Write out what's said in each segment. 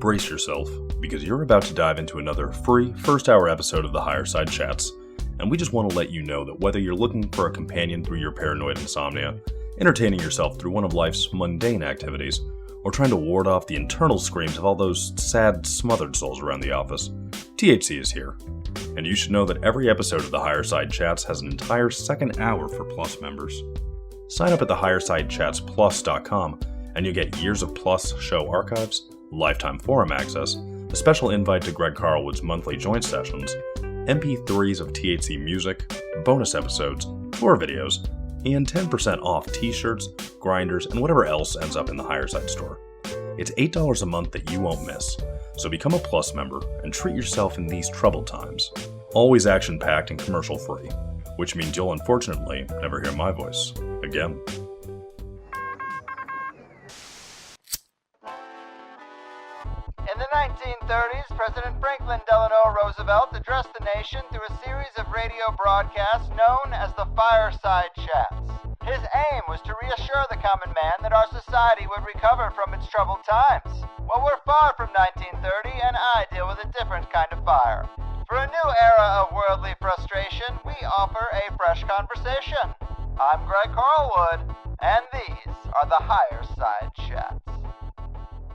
brace yourself, because you're about to dive into another free first-hour episode of the Higher Side Chats, and we just want to let you know that whether you're looking for a companion through your paranoid insomnia, entertaining yourself through one of life's mundane activities, or trying to ward off the internal screams of all those sad, smothered souls around the office, THC is here. And you should know that every episode of the Higher Side Chats has an entire second hour for Plus members. Sign up at thehighersidechatsplus.com and you'll get years of Plus show archives, lifetime forum access, a special invite to Greg Carlwood's monthly joint sessions, MP3s of THC music, bonus episodes, tour videos, and 10% off t-shirts, grinders, and whatever else ends up in the Higher Side store. It's $8 a month that you won't miss, so become a Plus member and treat yourself in these troubled times. Always action-packed and commercial-free, which means you'll unfortunately never hear my voice again. In the 1930s, President Franklin Delano Roosevelt addressed the nation through a series of radio broadcasts known as the Fireside Chats. His aim was to reassure the common man that our society would recover from its troubled times. Well, we're far from 1930, and I deal with a different kind of fire. For a new era of worldly frustration, we offer a fresh conversation. I'm Greg Carlwood, and these are the Higher Side Chats.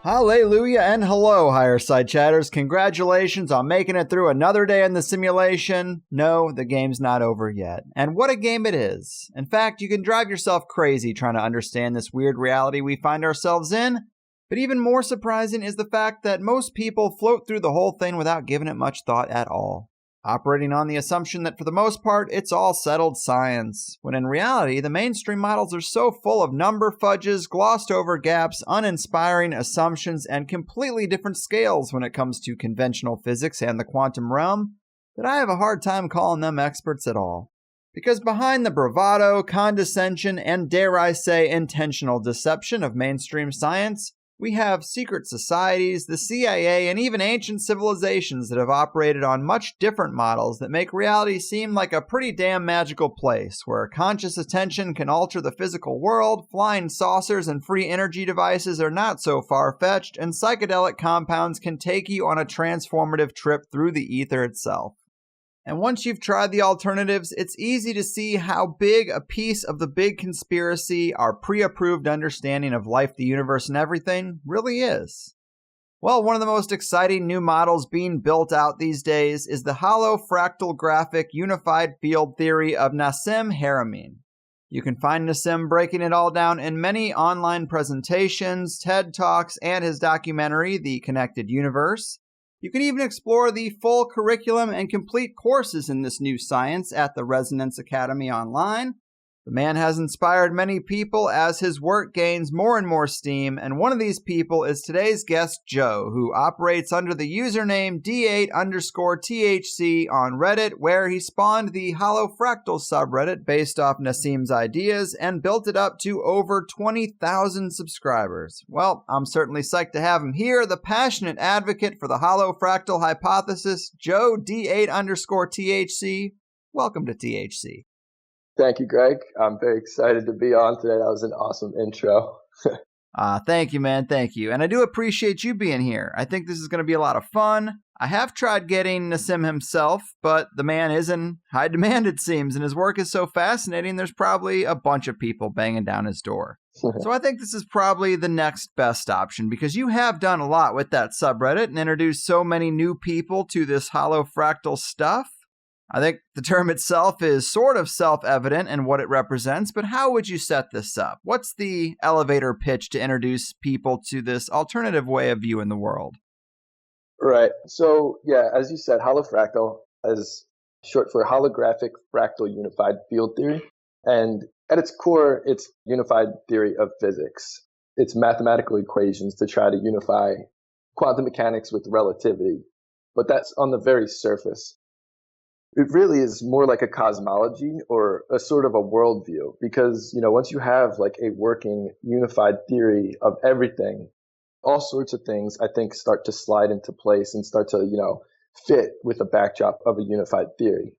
Hallelujah and hello, Higher Side Chatters. Congratulations on making it through another day in the simulation. No, the game's not over yet. And what a game it is. In fact, you can drive yourself crazy trying to understand this weird reality we find ourselves in. But even more surprising is the fact that most people float through the whole thing without giving it much thought at all, operating on the assumption that for the most part, it's all settled science, when in reality, the mainstream models are so full of number fudges, glossed over gaps, uninspiring assumptions, and completely different scales when it comes to conventional physics and the quantum realm, that I have a hard time calling them experts at all. Because behind the bravado, condescension, and dare I say intentional deception of mainstream science, we have secret societies, the CIA, and even ancient civilizations that have operated on much different models that make reality seem like a pretty damn magical place, where conscious attention can alter the physical world, flying saucers and free energy devices are not so far-fetched, and psychedelic compounds can take you on a transformative trip through the ether itself. And once you've tried the alternatives, it's easy to see how big a piece of the big conspiracy our pre-approved understanding of life, the universe, and everything really is. Well, one of the most exciting new models being built out these days is the Holofractographic unified field theory of Nassim Haramein. You can find Nassim breaking it all down in many online presentations, TED Talks, and his documentary, The Connected Universe. You can even explore the full curriculum and complete courses in this new science at the Resonance Academy online. The man has inspired many people as his work gains more and more steam, and one of these people is today's guest, Joe, who operates under the username D8_THC on Reddit, where he spawned the Holofractal subreddit based off Nassim's ideas and built it up to over 20,000 subscribers. Well, I'm certainly psyched to have him here, the passionate advocate for the Holofractal hypothesis, Joe D8_THC. Welcome to THC. Thank you, Greg. I'm very excited to be on today. That was an awesome intro. Thank you, man. Thank you. And I do appreciate you being here. I think this is going to be a lot of fun. I have tried getting Nassim himself, but the man is in high demand, it seems, and his work is so fascinating, there's probably a bunch of people banging down his door. So I think this is probably the next best option, because you have done a lot with that subreddit and introduced so many new people to this holofractal stuff. I think the term itself is sort of self-evident in what it represents, but how would you set this up? What's the elevator pitch to introduce people to this alternative way of viewing the world? Right. So, yeah, as you said, holofractal is short for holographic fractal unified field theory. And at its core, it's unified theory of physics. It's mathematical equations to try to unify quantum mechanics with relativity. But that's on the very surface. It really is more like a cosmology or a sort of a worldview, because, once you have like a working unified theory of everything, all sorts of things, I think, start to slide into place and start to, fit with the backdrop of a unified theory.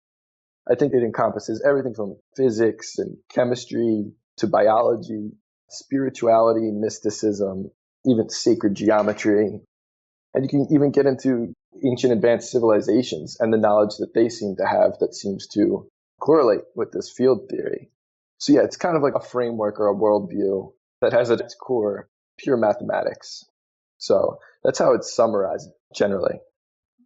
I think it encompasses everything from physics and chemistry to biology, spirituality, mysticism, even sacred geometry. And you can even get into ancient advanced civilizations and the knowledge that they seem to have that seems to correlate with this field theory. So yeah, it's kind of like a framework or a worldview that has at its core pure mathematics. So that's how it's summarized generally.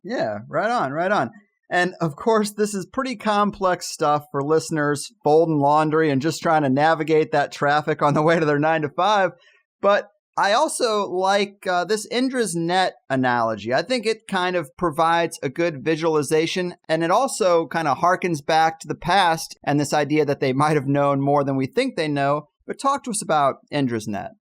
Yeah, right on, right on. And of course, this is pretty complex stuff for listeners folding laundry and just trying to navigate that traffic on the way to their 9 to 5. But I also like this Indra's net analogy. I think it kind of provides a good visualization, and it also kind of harkens back to the past and this idea that they might have known more than we think they know. But talk to us about Indra's net.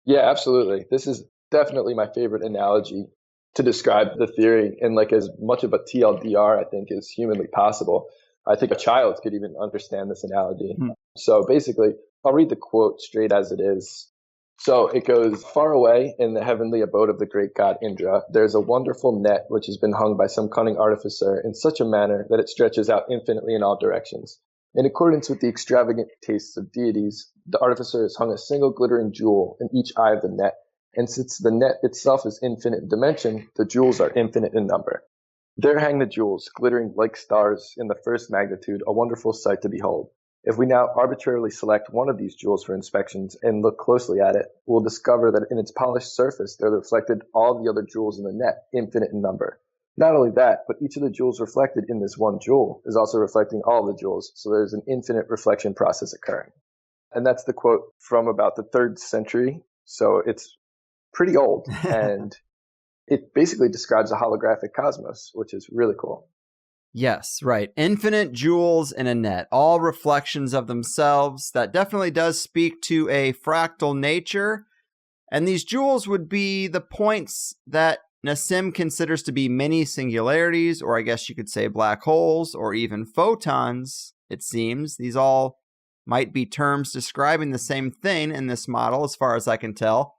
Yeah, absolutely. This is definitely my favorite analogy to describe the theory in like as much of a TLDR, I think, is humanly possible. I think a child could even understand this analogy. So basically, I'll read the quote straight as it is. So it goes, "Far away in the heavenly abode of the great god Indra, there's a wonderful net which has been hung by some cunning artificer in such a manner that it stretches out infinitely in all directions. In accordance with the extravagant tastes of deities, the artificer has hung a single glittering jewel in each eye of the net. And since the net itself is infinite in dimension, the jewels are infinite in number. There hang the jewels, glittering like stars in the first magnitude, a wonderful sight to behold. If we now arbitrarily select one of these jewels for inspections and look closely at it, we'll discover that in its polished surface there are reflected all the other jewels in the net, infinite in number. Not only that, but each of the jewels reflected in this one jewel is also reflecting all the jewels, so there's an infinite reflection process occurring." And that's the quote from about the 3rd century, so it's pretty old, and it basically describes a holographic cosmos, which is really cool. Yes, right. Infinite jewels in a net, all reflections of themselves. That definitely does speak to a fractal nature. And these jewels would be the points that Nassim considers to be mini singularities, or I guess you could say black holes, or even photons, it seems. These all might be terms describing the same thing in this model, as far as I can tell.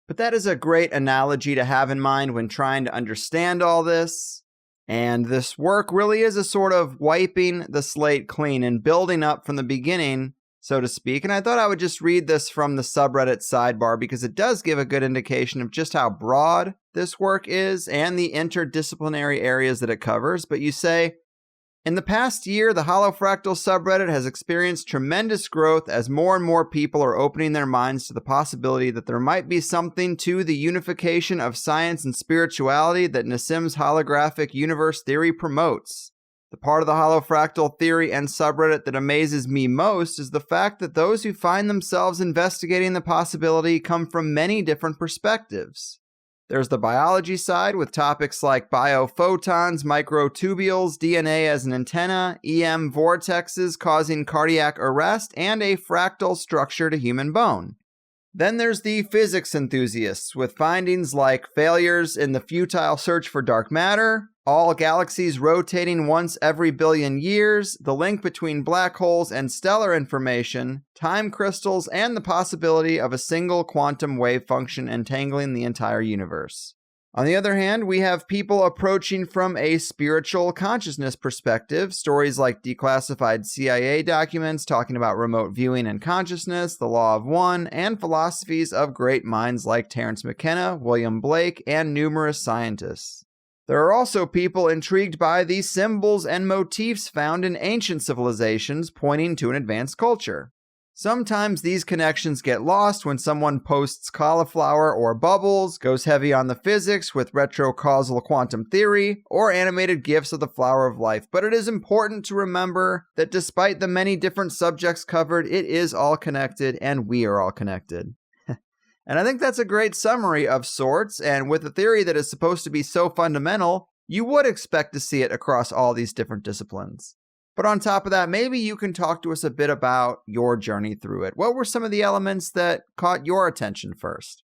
But that is a great analogy to have in mind when trying to understand all this. And this work really is a sort of wiping the slate clean and building up from the beginning, so to speak. And I thought I would just read this from the subreddit sidebar because it does give a good indication of just how broad this work is and the interdisciplinary areas that it covers. But you say, "In the past year, the Holofractal subreddit has experienced tremendous growth as more and more people are opening their minds to the possibility that there might be something to the unification of science and spirituality that Nassim's holographic universe theory promotes. The part of the Holofractal theory and subreddit that amazes me most is the fact that those who find themselves investigating the possibility come from many different perspectives. There's the biology side with topics like biophotons, microtubules, DNA as an antenna, EM vortexes causing cardiac arrest, and a fractal structure to human bone. Then there's the physics enthusiasts with findings like failures in the futile search for dark matter, all galaxies rotating once every billion years, the link between black holes and stellar information, time crystals, and the possibility of a single quantum wave function entangling the entire universe. On the other hand, we have people approaching from a spiritual consciousness perspective, stories like declassified CIA documents talking about remote viewing and consciousness, the law of one, and philosophies of great minds like Terence McKenna, William Blake, and numerous scientists. There are also people intrigued by the symbols and motifs found in ancient civilizations pointing to an advanced culture. Sometimes these connections get lost when someone posts cauliflower or bubbles, goes heavy on the physics with retrocausal quantum theory, or animated GIFs of the flower of life. But it is important to remember that despite the many different subjects covered, it is all connected, and we are all connected. And I think that's a great summary of sorts, and with a theory that is supposed to be so fundamental, you would expect to see it across all these different disciplines. But on top of that, maybe you can talk to us a bit about your journey through it. What were some of the elements that caught your attention first?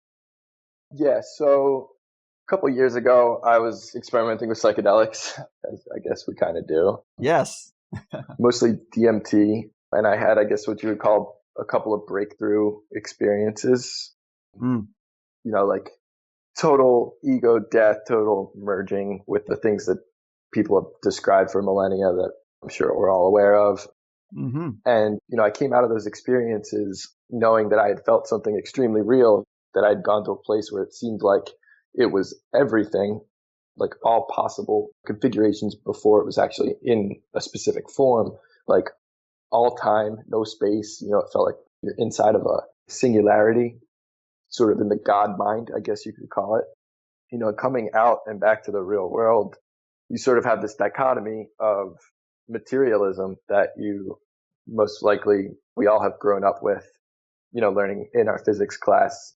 Yeah, so a couple of years ago, I was experimenting with psychedelics, as I guess we kind of do. Yes. Mostly DMT, and I had, I guess, what you would call a couple of breakthrough experiences. Like total ego death, total merging with the things that people have described for millennia that I'm sure we're all aware of. And, I came out of those experiences knowing that I had felt something extremely real, that I'd gone to a place where it seemed like it was everything, like all possible configurations before it was actually in a specific form, like all time, no space. It felt like you're inside of a singularity, sort of in the God mind, I guess you could call it. Coming out and back to the real world, you sort of have this dichotomy of materialism that you most likely we all have grown up with, learning in our physics class,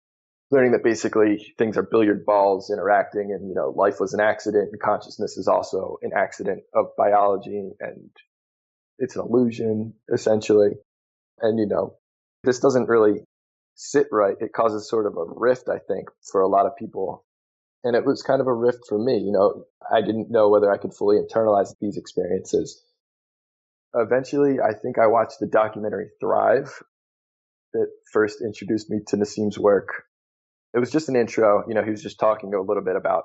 learning that basically things are billiard balls interacting and, life was an accident and consciousness is also an accident of biology and it's an illusion essentially. And, this doesn't really sit right. It causes sort of a rift, I think, for a lot of people. And it was kind of a rift for me. I didn't know whether I could fully internalize these experiences. Eventually, I think I watched the documentary Thrive that first introduced me to Nassim's work. It was just an intro. He was just talking a little bit about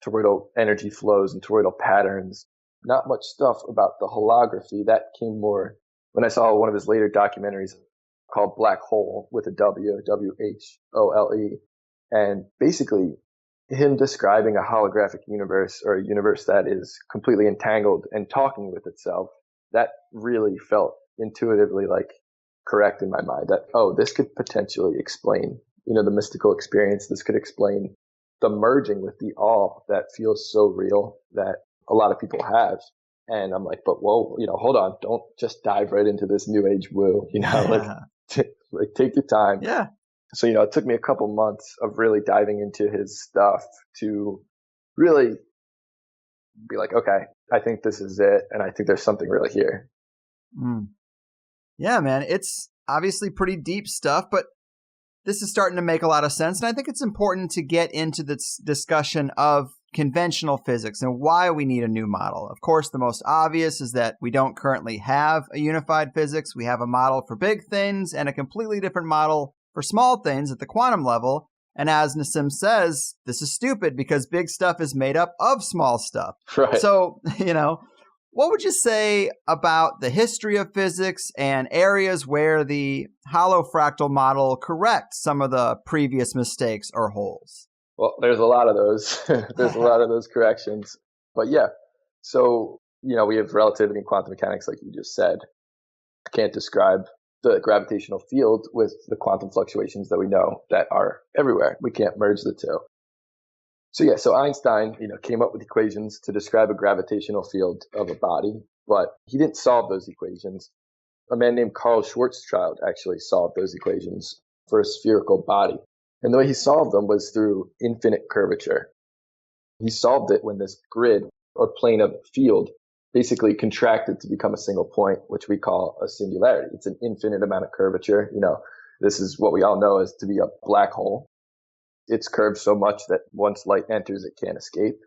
toroidal energy flows and toroidal patterns. Not much stuff about the holography. That came more when I saw one of his later documentaries called Black Hole with a W, W-H-O-L-E. And basically, him describing a holographic universe or a universe that is completely entangled and talking with itself, that really felt intuitively like correct in my mind that, this could potentially explain, the mystical experience. This could explain the merging with the all that feels so real that a lot of people have. And I'm like, but whoa, hold on, don't just dive right into this new age woo, like take your time. Yeah. So, it took me a couple months of really diving into his stuff to really be like, okay, I think this is it. And I think there's something really here. Yeah, man, it's obviously pretty deep stuff, but this is starting to make a lot of sense. And I think it's important to get into this discussion of conventional physics and why we need a new model. Of course, the most obvious is that we don't currently have a unified physics. We have a model for big things and a completely different model for small things at the quantum level. And as Nassim says, this is stupid because big stuff is made up of small stuff. Right. So, what would you say about the history of physics and areas where the holofractal model corrects some of the previous mistakes or holes? Well, there's a lot of those. There's a lot of those corrections. But yeah, so, we have relativity and quantum mechanics, like you just said. I can't describe the gravitational field with the quantum fluctuations that we know that are everywhere. We can't merge the two. So Einstein, came up with equations to describe a gravitational field of a body, but he didn't solve those equations. A man named Carl Schwarzschild actually solved those equations for a spherical body. And the way he solved them was through infinite curvature. He solved it when this grid or plane of field basically contracted to become a single point, which we call a singularity. It's an infinite amount of curvature. This is what we all know as to be a black hole. It's curved so much that once light enters, it can't escape.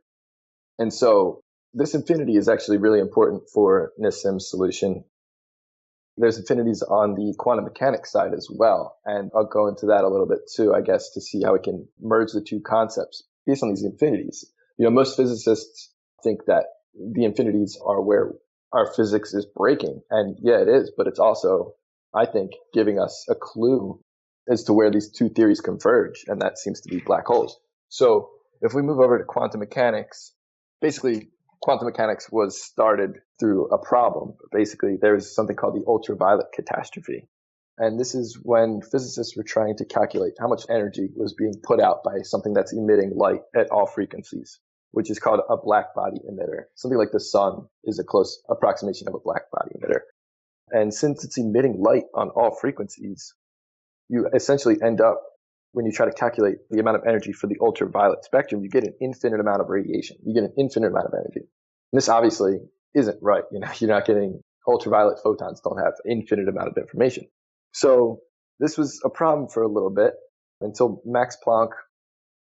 And so this infinity is actually really important for Nassim's solution. There's infinities on the quantum mechanics side as well. And I'll go into that a little bit too, I guess, to see how we can merge the two concepts based on these infinities. Most physicists think that the infinities are where our physics is breaking. And yeah, it is, but it's also, I think, giving us a clue as to where these two theories converge, and that seems to be black holes. So if we move over to quantum mechanics, basically quantum mechanics was started through a problem. Basically, there's something called the ultraviolet catastrophe. And this is when physicists were trying to calculate how much energy was being put out by something that's emitting light at all frequencies, which is called a black body emitter. Something like the sun is a close approximation of a black body emitter. And since it's emitting light on all frequencies, you essentially end up, when you try to calculate the amount of energy for the ultraviolet spectrum, you get an infinite amount of radiation. You get an infinite amount of energy. And this obviously isn't right. You're not getting ultraviolet photons don't have an infinite amount of information. So this was a problem for a little bit until Max Planck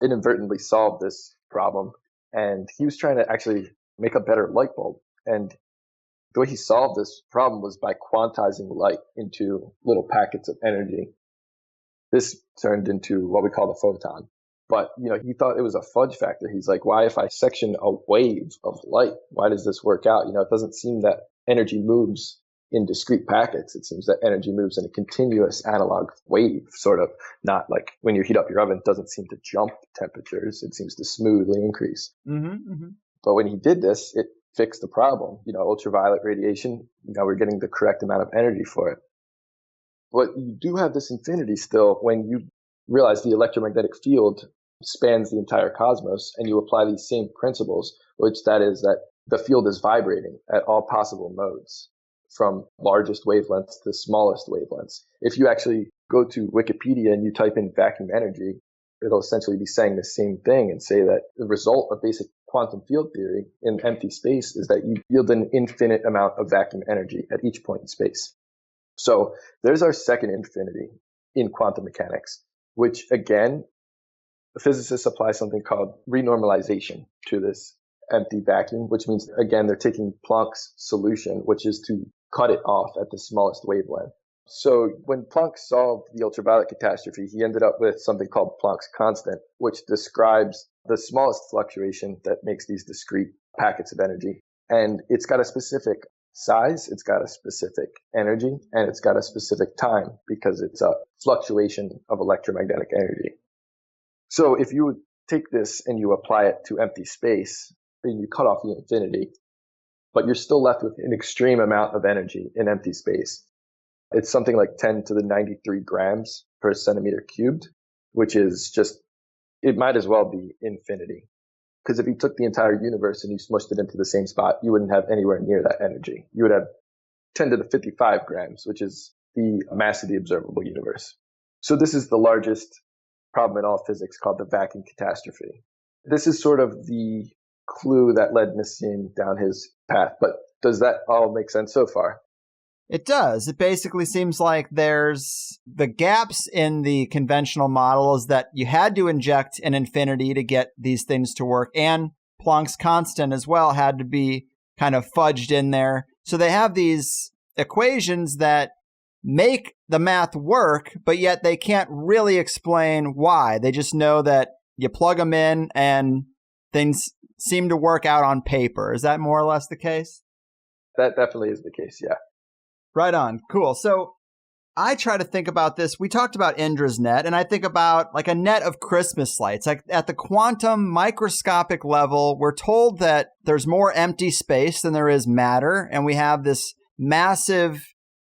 inadvertently solved this problem. And he was trying to actually make a better light bulb. And the way he solved this problem was by quantizing light into little packets of energy. This turned into what we call the photon. But, he thought it was a fudge factor. He's like, why if I section a wave of light, why does this work out? It doesn't seem that energy moves in discrete packets. It seems that energy moves in a continuous analog wave, sort of, not like when you heat up your oven, it doesn't seem to jump temperatures. It seems to smoothly increase. But when he did this, it fixed the problem. Ultraviolet radiation, now we're getting the correct amount of energy for it. But you do have this infinity still when you realize the electromagnetic field spans the entire cosmos, and you apply these same principles, which that is that the field is vibrating at all possible modes, from largest wavelengths to smallest wavelengths. If you actually go to Wikipedia and you type in vacuum energy, it'll essentially be saying the same thing and say that the result of basic quantum field theory in empty space is that you yield an infinite amount of vacuum energy at each point in space. So there's our second infinity in quantum mechanics, which again, physicists apply something called renormalization to this empty vacuum, which means, again, they're taking Planck's solution, which is to cut it off at the smallest wavelength. So when Planck solved the ultraviolet catastrophe, he ended up with something called Planck's constant, which describes the smallest fluctuation that makes these discrete packets of energy. And it's got a specific size, it's got a specific energy, and it's got a specific time because it's a fluctuation of electromagnetic energy. So if you take this and you apply it to empty space, and you cut off the infinity, but you're still left with an extreme amount of energy in empty space. It's something like 10 to the 93 grams per centimeter cubed, which is just, it might as well be infinity. Because if you took the entire universe and you smushed it into the same spot, you wouldn't have anywhere near that energy. You would have 10 to the 55 grams, which is the mass of the observable universe. So this is the largest problem in all physics, called the vacuum catastrophe. This is sort of the clue that led Nassim down his path. But does that all make sense so far? It does. It basically seems like there's the gaps in the conventional model is that you had to inject an infinity to get these things to work, and Planck's constant as well had to be kind of fudged in there. So they have these equations that make the math work, but yet they can't really explain why. They just know that you plug them in and things seem to work out on paper. Is that more or less the case? That definitely is the case, yeah. Right on. Cool. So I try to think about this. We talked about Indra's net, and I think about like a net of Christmas lights. Like at the quantum microscopic level, we're told that there's more empty space than there is matter, and we have this massive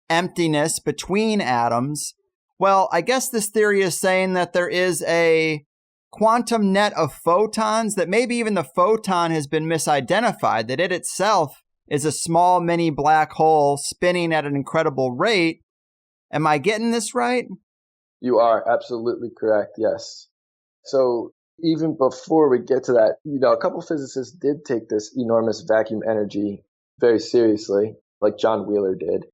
emptiness between atoms. Well, I guess this theory is saying that there is a quantum net of photons, that maybe even the photon has been misidentified, that it itself is a small mini black hole spinning at an incredible rate. Am I getting this right? You are absolutely correct, yes. So even before we get to that, a couple physicists did take this enormous vacuum energy very seriously, like John Wheeler did.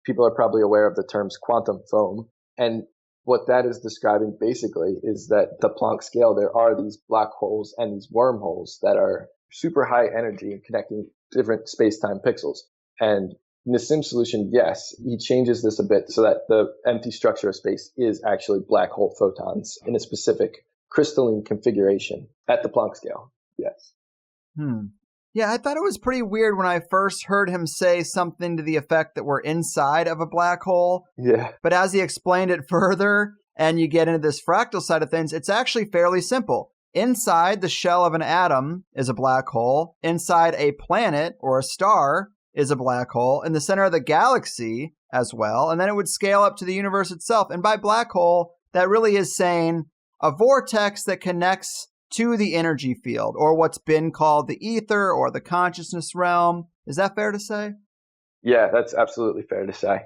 People are probably aware of the terms quantum foam. And what that is describing basically is that the Planck scale, there are these black holes and these wormholes that are super high energy and connecting different space-time pixels. And Nassim's solution, yes, he changes this a bit so that the empty structure of space is actually black hole photons in a specific crystalline configuration at the Planck scale. Yes. Yeah, I thought it was pretty weird when I first heard him say something to the effect that we're inside of a black hole. Yeah. But as he explained it further, and you get into this fractal side of things, it's actually fairly simple. Inside the shell of an atom is a black hole. Inside a planet or a star is a black hole. In the center of the galaxy as well. And then it would scale up to the universe itself. And by black hole, that really is saying a vortex that connects to the energy field, or what's been called the ether or the consciousness realm. Is that fair to say? Yeah, that's absolutely fair to say.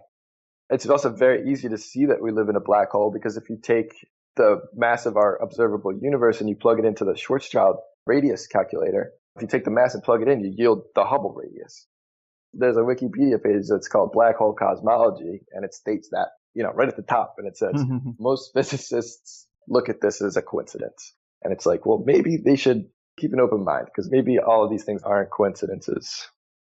It's also very easy to see that we live in a black hole, because if you take the mass of our observable universe and you plug it into the Schwarzschild radius calculator, if you take the mass and plug it in, you yield the Hubble radius. There's a Wikipedia page that's called Black Hole Cosmology, and it states that, right at the top, and it says, most physicists look at this as a coincidence. And it's like, well, maybe they should keep an open mind, because maybe all of these things aren't coincidences.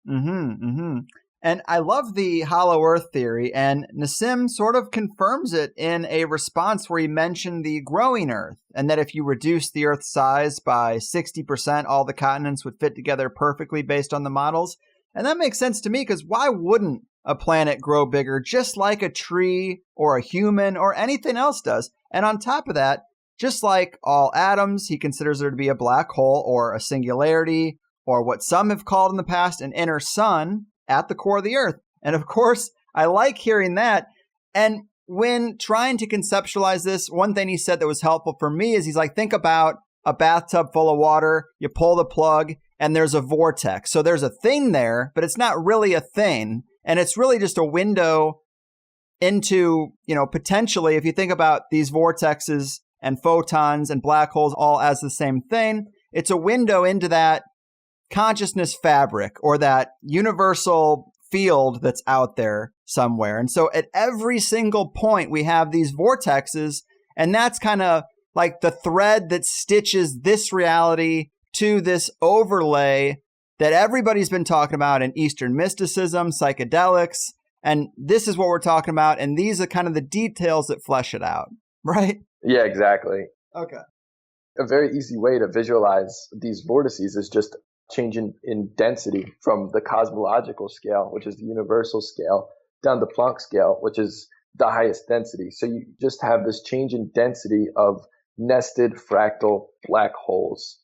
And I love the hollow earth theory, and Nassim sort of confirms it in a response where he mentioned the growing earth, and that if you reduce the earth's size by 60%, all the continents would fit together perfectly based on the models. And that makes sense to me, because why wouldn't a planet grow bigger, just like a tree or a human or anything else does. And on top of that, just like all atoms, he considers there to be a black hole or a singularity or what some have called in the past an inner sun at the core of the Earth. And of course, I like hearing that. And when trying to conceptualize this, one thing he said that was helpful for me is he's like, think about a bathtub full of water, you pull the plug, and there's a vortex. So there's a thing there, but it's not really a thing. And it's really just a window into, potentially, if you think about these vortexes and photons and black holes all as the same thing, it's a window into that consciousness fabric or that universal field that's out there somewhere. And so at every single point, we have these vortexes, and that's kind of like the thread that stitches this reality to this overlay that everybody's been talking about in Eastern mysticism, psychedelics, and this is what we're talking about, and these are kind of the details that flesh it out, right? Yeah, exactly. Okay. A very easy way to visualize these vortices is just changing in density from the cosmological scale, which is the universal scale, down the Planck scale, which is the highest density. So you just have this change in density of nested fractal black holes.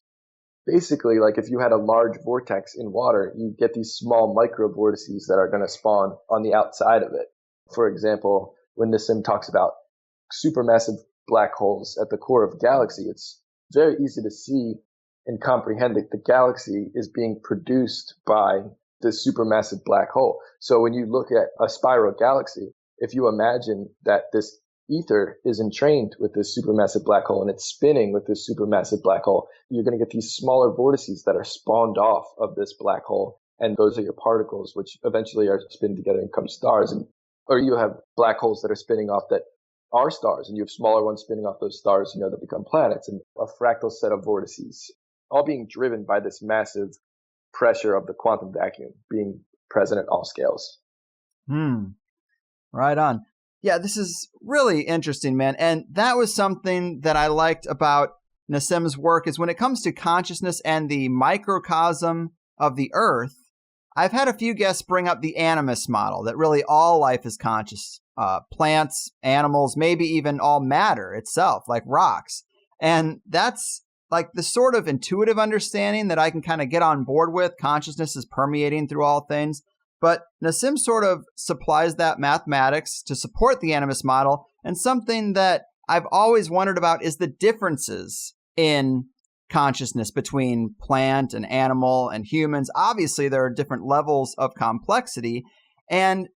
Basically, like if you had a large vortex in water, you get these small micro vortices that are going to spawn on the outside of it. For example, when Nassim talks about supermassive black holes at the core of a galaxy, it's very easy to see and comprehend that the galaxy is being produced by this supermassive black hole. So when you look at a spiral galaxy, if you imagine that this ether is entrained with this supermassive black hole and it's spinning with this supermassive black hole, you're going to get these smaller vortices that are spawned off of this black hole. And those are your particles, which eventually are spin together and become stars. Or you have black holes that are spinning off that are stars, and you have smaller ones spinning off those stars, that become planets, and a fractal set of vortices, all being driven by this massive pressure of the quantum vacuum being present at all scales. Right on. Yeah, this is really interesting, man. And that was something that I liked about Nassim's work is when it comes to consciousness and the microcosm of the Earth, I've had a few guests bring up the animist model, that really all life is conscious. Plants, animals, maybe even all matter itself, like rocks. And that's like the sort of intuitive understanding that I can kind of get on board with. Consciousness is permeating through all things. But Nassim sort of supplies that mathematics to support the animist model. And something that I've always wondered about is the differences in consciousness between plant and animal and humans. Obviously, there are different levels of complexity. And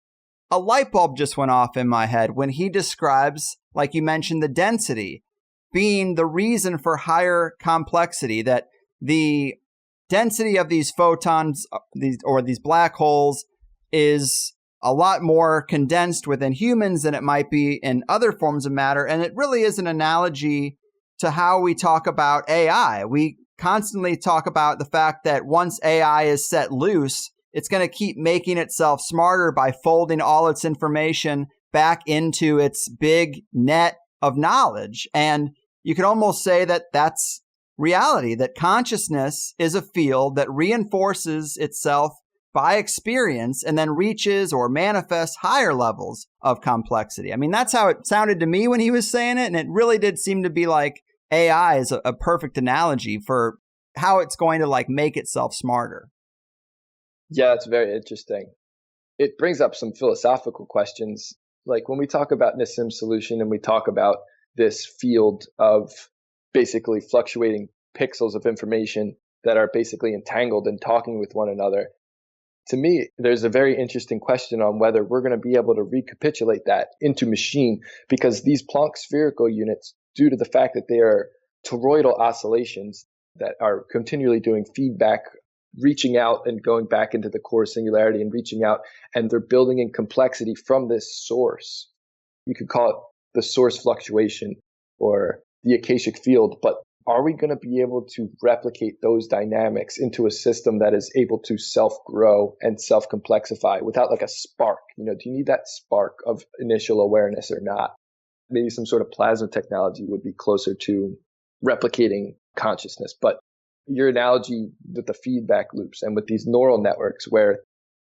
a light bulb just went off in my head when he describes, like you mentioned, the density being the reason for higher complexity, that the density of these photons, these black holes, is a lot more condensed within humans than it might be in other forms of matter. And it really is an analogy to how we talk about AI. We constantly talk about the fact that once AI is set loose, it's going to keep making itself smarter by folding all its information back into its big net of knowledge. And you could almost say that that's reality, that consciousness is a field that reinforces itself by experience and then reaches or manifests higher levels of complexity. I mean, that's how it sounded to me when he was saying it. And it really did seem to be like AI is a perfect analogy for how it's going to like make itself smarter. Yeah, it's very interesting. It brings up some philosophical questions. Like when we talk about Nassim's solution and we talk about this field of basically fluctuating pixels of information that are basically entangled and talking with one another, to me, there's a very interesting question on whether we're going to be able to recapitulate that into machine, because these Planck spherical units, due to the fact that they are toroidal oscillations that are continually doing feedback, reaching out and going back into the core singularity and reaching out, and they're building in complexity from this source. You could call it the source fluctuation or the akashic field, but are we going to be able to replicate those dynamics into a system that is able to self-grow and self-complexify without like a spark? Do you need that spark of initial awareness or not? Maybe some sort of plasma technology would be closer to replicating consciousness. But your analogy with the feedback loops and with these neural networks where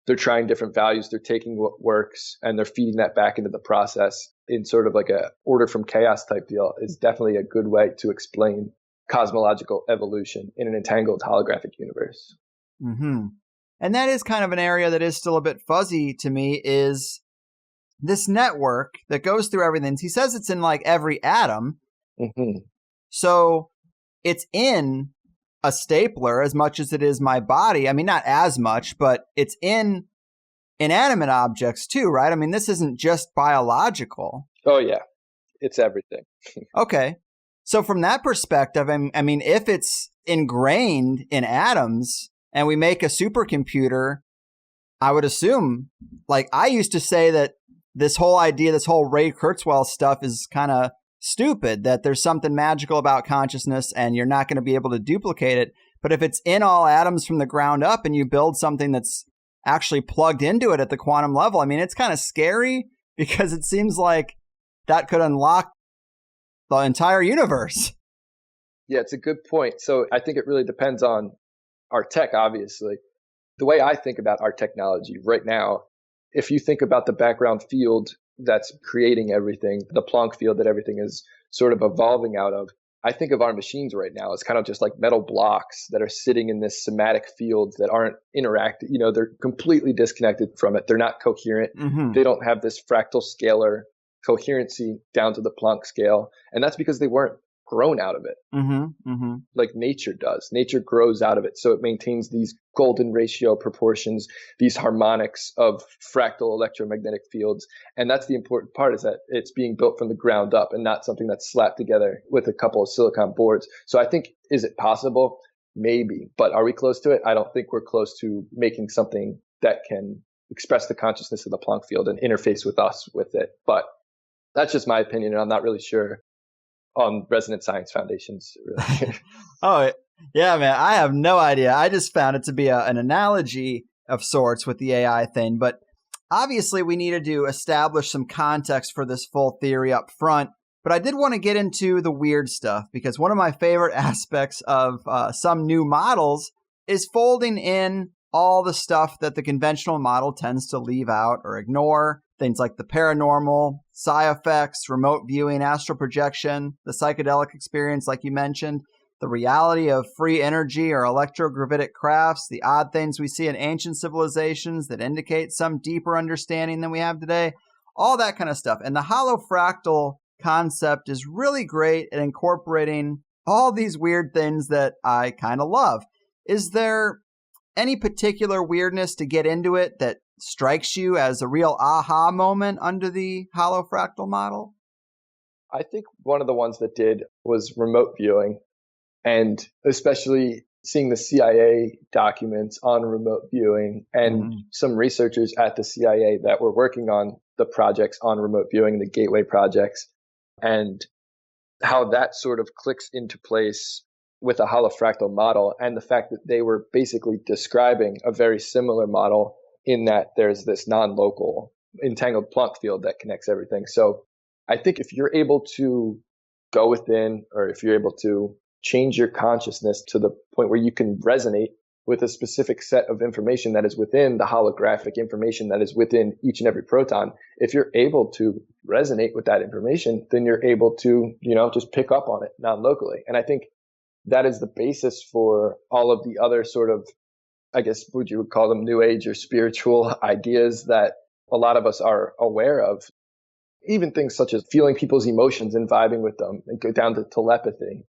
they're trying different values. They're taking what works and they're feeding that back into the process in sort of like a order from chaos type deal is definitely a good way to explain cosmological evolution in an entangled holographic universe. Mm-hmm. And that is kind of an area that is still a bit fuzzy to me, is this network that goes through everything. He says it's in like every atom. Mm-hmm. So it's in a stapler as much as it is my body. I mean, not as much, but it's in inanimate objects too, right? I mean, this isn't just biological. Oh, yeah. It's everything. Okay. So from that perspective, I mean, if it's ingrained in atoms and we make a supercomputer, I would assume, like I used to say that this whole idea, this whole Ray Kurzweil stuff is kind of stupid, that there's something magical about consciousness and you're not going to be able to duplicate it. But if it's in all atoms from the ground up and you build something that's actually plugged into it at the quantum level, I mean, it's kind of scary because it seems like that could unlock the entire universe. Yeah, it's a good point. So I think it really depends on our tech, obviously. The way I think about our technology right now, if you think about the background field that's creating everything, the Planck field that everything is sort of evolving out of, I think of our machines right now as kind of just like metal blocks that are sitting in this somatic field that aren't interacting. You know, they're completely disconnected from it. They're not coherent. Mm-hmm. They don't have this fractal scalar coherency down to the Planck scale. And that's because they weren't grown out of it. Mm-hmm. Mm-hmm. Like nature does. Nature grows out of it. So it maintains these golden ratio proportions, these harmonics of fractal electromagnetic fields. And that's the important part, is that it's being built from the ground up and not something that's slapped together with a couple of silicon boards. So I think, is it possible? Maybe. But are we close to it? I don't think we're close to making something that can express the consciousness of the Planck field and interface with us with it. But that's just my opinion, and I'm not really sure on Resonant Science Foundation's. Really. Oh, yeah, man. I have no idea. I just found it to be an analogy of sorts with the AI thing. But obviously, we needed to establish some context for this full theory up front. But I did want to get into the weird stuff, because one of my favorite aspects of some new models is folding in all the stuff that the conventional model tends to leave out or ignore. Things like the paranormal, psi effects, remote viewing, astral projection, the psychedelic experience, like you mentioned, the reality of free energy or electrogravitic crafts, the odd things we see in ancient civilizations that indicate some deeper understanding than we have today, all that kind of stuff. And the holofractal concept is really great at incorporating all these weird things that I kind of love. Is there any particular weirdness to get into it that strikes you as a real aha moment under the holofractal model? I think one of the ones that did was remote viewing, and especially seeing the CIA documents on remote viewing and some researchers at the CIA that were working on the projects on remote viewing, the gateway projects, and how that sort of clicks into place with a holofractal model, and the fact that they were basically describing a very similar model in that there's this non-local entangled Planck field that connects everything. So I think if you're able to go within, or if you're able to change your consciousness to the point where you can resonate with a specific set of information that is within the holographic information that is within each and every proton, if you're able to resonate with that information, then you're able to, just pick up on it non-locally. And I think that is the basis for all of the other sort of, I guess, would you call them new age or spiritual ideas that a lot of us are aware of. Even things such as feeling people's emotions and vibing with them, and go down to telepathy,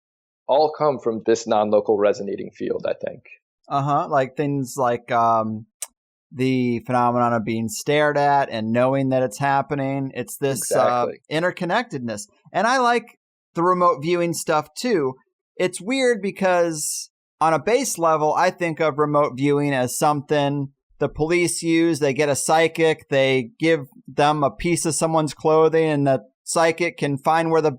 all come from this non-local resonating field, I think. Like things like the phenomenon of being stared at and knowing that it's happening. It's this interconnectedness. And I like the remote viewing stuff too. It's weird because on a base level, I think of remote viewing as something the police use. They get a psychic, they give them a piece of someone's clothing, and the psychic can find where the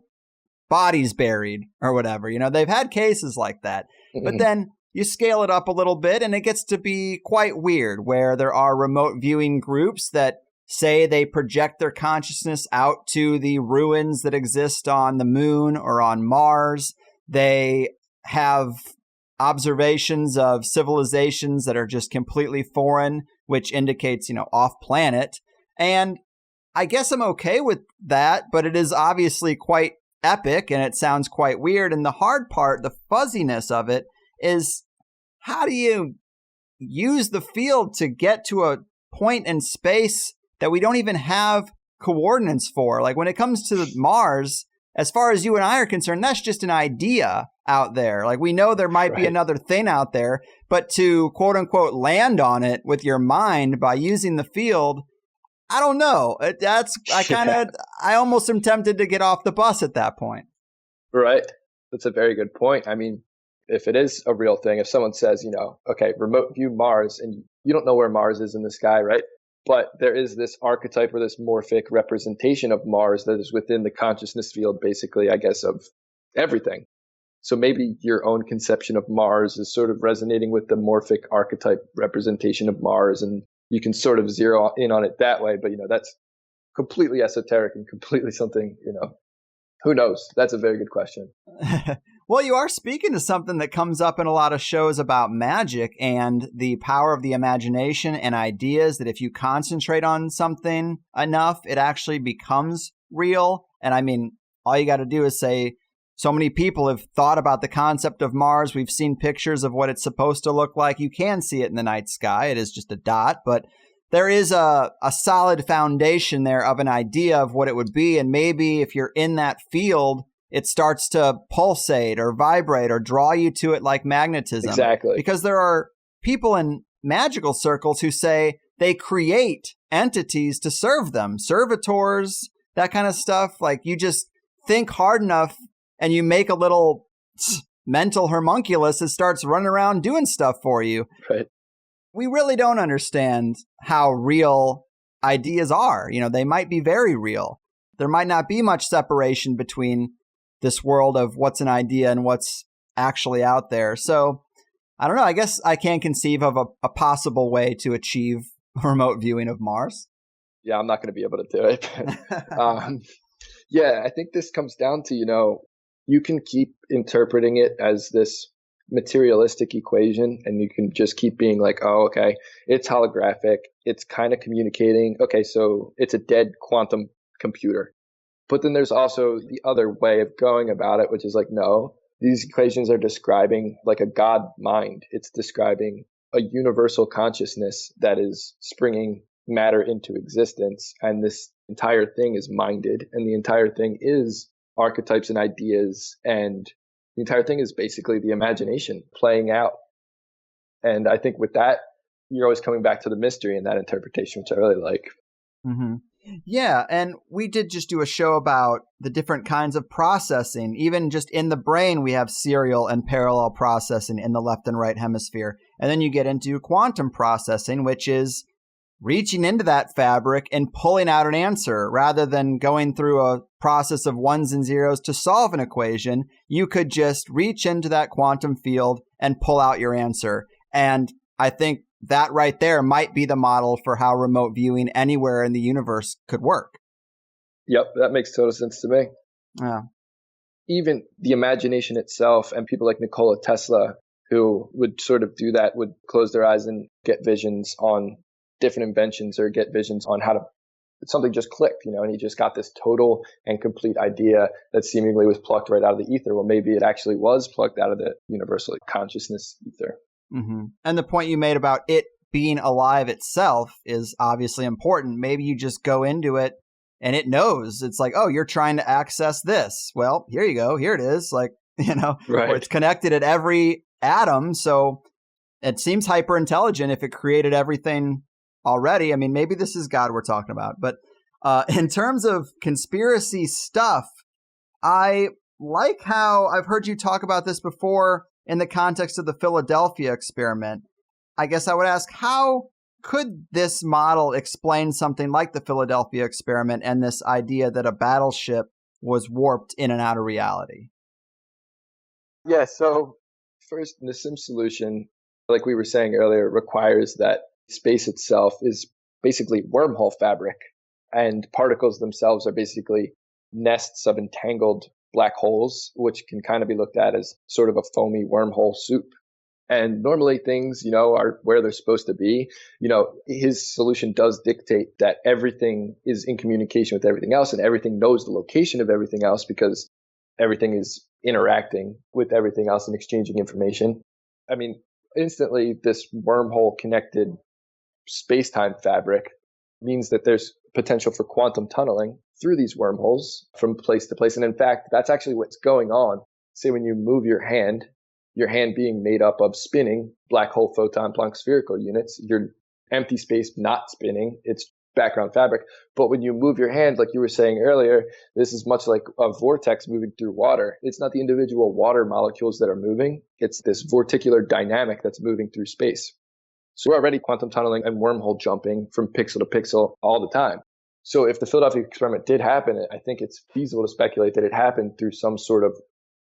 body's buried or whatever. They've had cases like that. But then you scale it up a little bit and it gets to be quite weird, where there are remote viewing groups that say they project their consciousness out to the ruins that exist on the moon or on Mars. They have observations of civilizations that are just completely foreign which indicates, off planet. And I guess I'm okay with that, but it is obviously quite epic and it sounds quite weird. And the hard part, the fuzziness of it, is how do you use the field to get to a point in space that we don't even have coordinates for? Like when it comes to Mars, as far as you and I are concerned, that's just an idea out there. Like we know there might be another thing out there, but to quote unquote land on it with your mind by using the field, I don't know. I almost am tempted to get off the bus at that point. Right. That's a very good point. I mean, if it is a real thing, if someone says, okay, remote view Mars, and you don't know where Mars is in the sky, right? But there is this archetype or this morphic representation of Mars that is within the consciousness field, basically, I guess, of everything. So maybe your own conception of Mars is sort of resonating with the morphic archetype representation of Mars, and you can sort of zero in on it that way. But, that's completely esoteric and completely something, who knows? That's a very good question. Well, you are speaking to something that comes up in a lot of shows about magic and the power of the imagination and ideas, that if you concentrate on something enough, it actually becomes real. And I mean, all you got to do is say, so many people have thought about the concept of Mars. We've seen pictures of what it's supposed to look like. You can see it in the night sky. It is just a dot, but there is a solid foundation there of an idea of what it would be. And maybe if you're in that field, it starts to pulsate or vibrate or draw you to it like magnetism. Exactly. Because there are people in magical circles who say they create entities to serve them, servitors, that kind of stuff. Like you just think hard enough and you make a little mental homunculus that starts running around doing stuff for you. Right. We really don't understand how real ideas are. They might be very real. There might not be much separation between this world of what's an idea and what's actually out there. So I don't know. I guess I can conceive of a possible way to achieve remote viewing of Mars. Yeah, I'm not going to be able to do it. Yeah, I think this comes down to, you can keep interpreting it as this materialistic equation, and you can just keep being like, oh, okay, it's holographic. It's kind of communicating. Okay, so it's a dead quantum computer. But then there's also the other way of going about it, which is like, no, these equations are describing like a God mind. It's describing a universal consciousness that is springing matter into existence. And this entire thing is minded, and the entire thing is archetypes and ideas. And the entire thing is basically the imagination playing out. And I think with that, you're always coming back to the mystery in that interpretation, which I really like. Mm-hmm. Yeah, and we did just do a show about the different kinds of processing. Even just in the brain, we have serial and parallel processing in the left and right hemisphere. And then you get into quantum processing, which is reaching into that fabric and pulling out an answer. Rather than going through a process of ones and zeros to solve an equation, you could just reach into that quantum field and pull out your answer. And I think that right there might be the model for how remote viewing anywhere in the universe could work. Yep, that makes total sense to me. Yeah. Even the imagination itself, and people like Nikola Tesla, who would sort of do that, would close their eyes and get visions on different inventions or get visions on how to, something just clicked, and he just got this total and complete idea that seemingly was plucked right out of the ether. Well, maybe it actually was plucked out of the universal consciousness ether. Mm-hmm. And the point you made about it being alive itself is obviously important. Maybe you just go into it and it knows. It's like, oh, you're trying to access this. Well, here you go. Here it is. Like, right. Or it's connected at every atom. So it seems hyper intelligent if it created everything already. I mean, maybe this is God we're talking about. But in terms of conspiracy stuff, I like how I've heard you talk about this before in the context of the Philadelphia experiment. I guess I would ask, how could this model explain something like the Philadelphia experiment and this idea that a battleship was warped in and out of reality? Yeah, so first, Nassim's solution, like we were saying earlier, requires that space itself is basically wormhole fabric, and particles themselves are basically nests of entangled black holes, which can kind of be looked at as sort of a foamy wormhole soup. And normally things, are where they're supposed to be. His solution does dictate that everything is in communication with everything else and everything knows the location of everything else because everything is interacting with everything else and exchanging information. I mean, instantly this wormhole connected space-time fabric means that there's potential for quantum tunneling through these wormholes from place to place. And in fact, that's actually what's going on. Say when you move your hand being made up of spinning black hole photon Planck spherical units, your empty space not spinning, it's background fabric. But when you move your hand, like you were saying earlier, this is much like a vortex moving through water. It's not the individual water molecules that are moving. It's this vorticular dynamic that's moving through space. So we're already quantum tunneling and wormhole jumping from pixel to pixel all the time. So if the Philadelphia experiment did happen, I think it's feasible to speculate that it happened through some sort of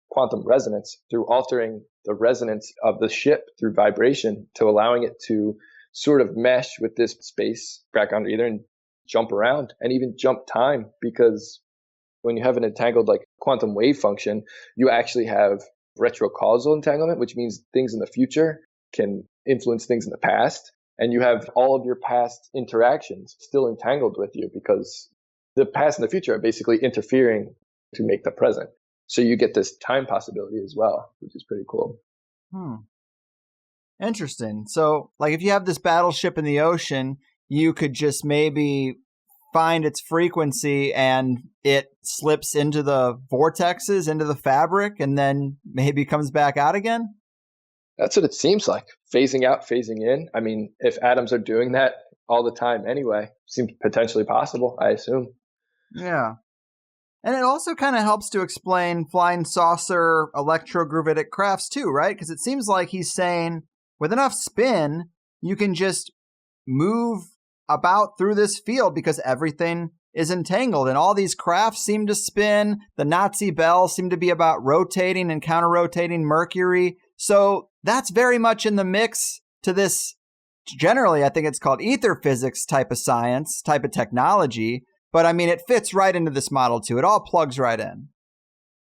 quantum resonance, through altering the resonance of the ship through vibration to allowing it to sort of mesh with this space background either and jump around and even jump time, because when you have an entangled like quantum wave function, you actually have retrocausal entanglement, which means things in the future can influence things in the past, and you have all of your past interactions still entangled with you because the past and the future are basically interfering to make the present. So you get this time possibility as well, which is pretty cool. Interesting. So, like, if you have this battleship in the ocean, you could just maybe find its frequency and it slips into the vortexes, into the fabric, and then maybe comes back out again? That's what it seems like. Phasing out, phasing in. I mean, if atoms are doing that all the time anyway, seems potentially possible, I assume. Yeah. And it also kind of helps to explain flying saucer electrogravitic crafts too, right? Because it seems like he's saying with enough spin, you can just move about through this field because everything is entangled. And all these crafts seem to spin. The Nazi bells seem to be about rotating and counter-rotating Mercury. So that's very much in the mix to this, generally, I think it's called ether physics type of science, type of technology. But I mean, it fits right into this model too. It all plugs right in.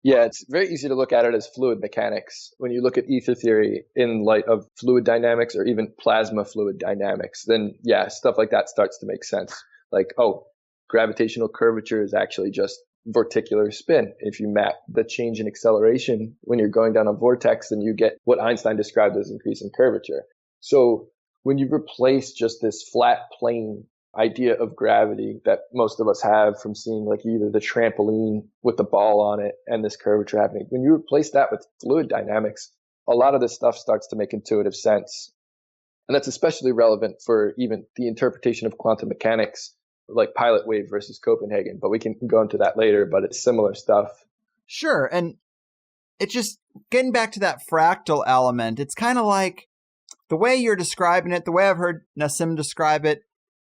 Yeah, it's very easy to look at it as fluid mechanics. When you look at ether theory in light of fluid dynamics or even plasma fluid dynamics, then yeah, stuff like that starts to make sense. Like, oh, gravitational curvature is actually just vorticular spin. If you map the change in acceleration when you're going down a vortex, then you get what Einstein described as increasing curvature. So when you replace just this flat plane idea of gravity that most of us have from seeing like either the trampoline with the ball on it and this curvature happening, when you replace that with fluid dynamics, a lot of this stuff starts to make intuitive sense. And that's especially relevant for even the interpretation of quantum mechanics, like pilot wave versus Copenhagen. But we can go into that later, but it's similar stuff. Sure. And it's just getting back to that fractal element. It's kind of like the way you're describing it, the way I've heard Nassim describe it,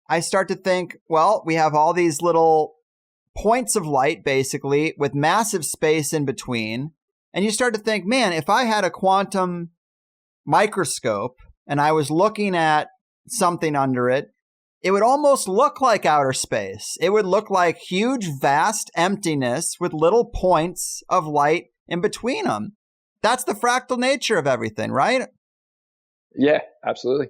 I start to think, well, we have all these little points of light, basically, with massive space in between. And you start to think, man, if I had a quantum microscope and I was looking at something under it, it would almost look like outer space. It would look like huge, vast emptiness with little points of light in between them. That's the fractal nature of everything, right? Yeah, absolutely.